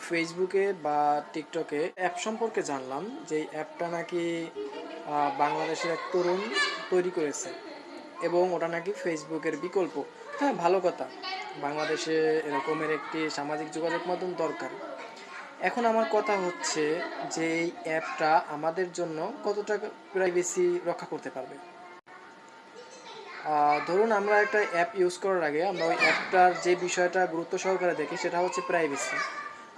ফেসবুকে বা টিকটকে অ্যাপ সম্পর্কে জানলাম যে এই অ্যাপটা নাকি বাংলাদেশের এক তরুণ তৈরি করেছে এবং ওটা নাকি ফেসবুকের বিকল্প। হ্যাঁ, ভালো কথা। বাংলাদেশে এরকমের একটি সামাজিক যোগাযোগ মাধ্যম দরকার। এখন আমার কথা হচ্ছে যে এই অ্যাপটা আমাদের জন্য কতটা প্রাইভেসি রক্ষা করতে পারবে। ধরুন আমরা একটা অ্যাপ ইউজ করার আগে আমরা ওই অ্যাপটার যে বিষয়টা গুরুত্ব সহকারে দেখি সেটা হচ্ছে প্রাইভেসি।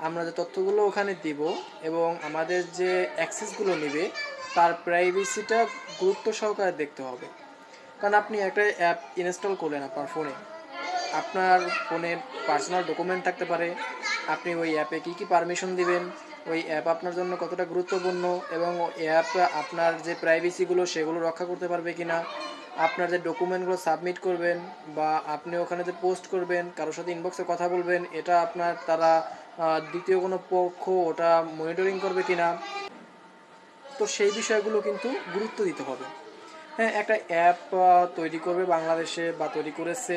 আমরা যে তথ্যগুলো ওখানে দিব এবং আমাদের যে অ্যাক্সেসগুলো নেবে তার প্রাইভেসিটা গুরুত্ব সহকারে দেখতে হবে। কারণ আপনি একটা অ্যাপ ইনস্টল করলেন আপনার ফোনে, আপনার ফোনের পার্সোনাল ডকুমেন্ট থাকতে পারে, আপনি ওই অ্যাপে কী কী পারমিশন দিবেন, ওই অ্যাপ আপনার জন্য কতটা গুরুত্বপূর্ণ এবং অ্যাপ আপনার যে প্রাইভেসিগুলো সেগুলো রক্ষা করতে পারবে কি না, আপনার যে ডকুমেন্টগুলো সাবমিট করবেন বা আপনি ওখানে যে পোস্ট করবেন, কারোর সাথে ইনবক্সে কথা বলবেন, এটা আপনার তারা দ্বিতীয় কোনো পক্ষ ওটা মনিটরিং করবে কি না, তো সেই বিষয়গুলো কিন্তু গুরুত্ব দিতে হবে। হ্যাঁ, একটা অ্যাপ তৈরি করবে বাংলাদেশে বা তৈরি করেছে,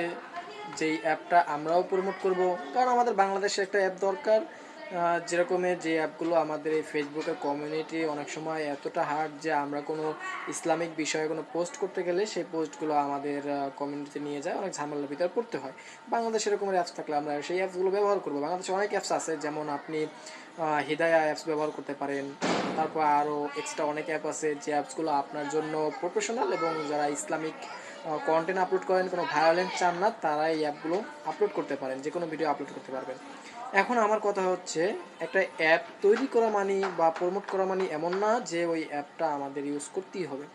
যেই অ্যাপটা আমরাও প্রমোট করব, কারণ আমাদের বাংলাদেশে একটা অ্যাপ দরকার। যেরকমের যে অ্যাপগুলো আমাদের এই ফেসবুকের কমিউনিটি অনেক সময় এতটা হার্ড যে আমরা কোনো ইসলামিক বিষয়ে কোনো পোস্ট করতে গেলে সেই পোস্টগুলো আমাদের কমিউনিটিতে নিয়ে যায়, অনেক ঝামেলার ভিতরে পড়তে হয়। বাংলাদেশে এরকমের অ্যাপস থাকলে আমরা সেই অ্যাপসগুলো ব্যবহার করবো। বাংলাদেশে অনেক অ্যাপস আছে, যেমন আপনি হিদায়া অ্যাপস ব্যবহার করতে পারেন। তারপর আরও এক্সট্রা অনেক অ্যাপ আছে যে অ্যাপসগুলো আপনার জন্য প্রফেশনাল এবং যারা ইসলামিক কন্টেন্ট আপলোড করেন, কোনো ভায়োলেন্স চান না, তারা এই অ্যাপগুলো আপলোড করতে পারেন, যে কোনো ভিডিও আপলোড করতে পারবেন। এখন আমার কথা হচ্ছে একটা অ্যাপ তৈরি করা মানে বা প্রমোট করা মানে এমন না যে ওই অ্যাপটা আমাদের ইউজ করতেই হবে।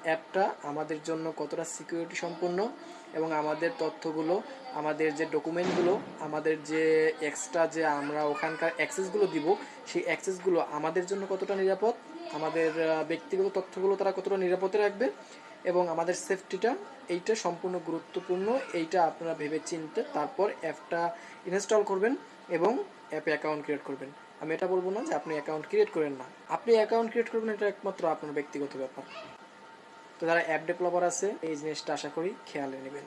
অ্যাপটা আমাদের জন্য কতটা সিকিউরিটি সম্পন্ন এবং আমাদের তথ্যগুলো, আমাদের যে ডকুমেন্টগুলো, আমাদের যে এক্সট্রা যে আমরা ওখানকার অ্যাক্সেসগুলো দিব, সেই অ্যাক্সেসগুলো আমাদের জন্য কতটা নিরাপদ, আমাদের ব্যক্তিগত তথ্যগুলো তারা কতটা নিরাপদে রাখবে এবং আমাদের সেফটিটা, এইটা সম্পূর্ণ গুরুত্বপূর্ণ। এইটা আপনারা ভেবে চিনতে তারপর অ্যাপটা ইনস্টল করবেন এবং অ্যাপে অ্যাকাউন্ট ক্রিয়েট করবেন। আমি এটা বলবো না যে আপনি অ্যাকাউন্ট ক্রিয়েট করেন না, আপনি অ্যাকাউন্ট ক্রিয়েট করবেন, এটা একমাত্র আপনার ব্যক্তিগত ব্যাপার। তো যারা অ্যাপ ডেভেলপার আছে এই জিনিসটা আশা করি খেয়ালে নেবেন।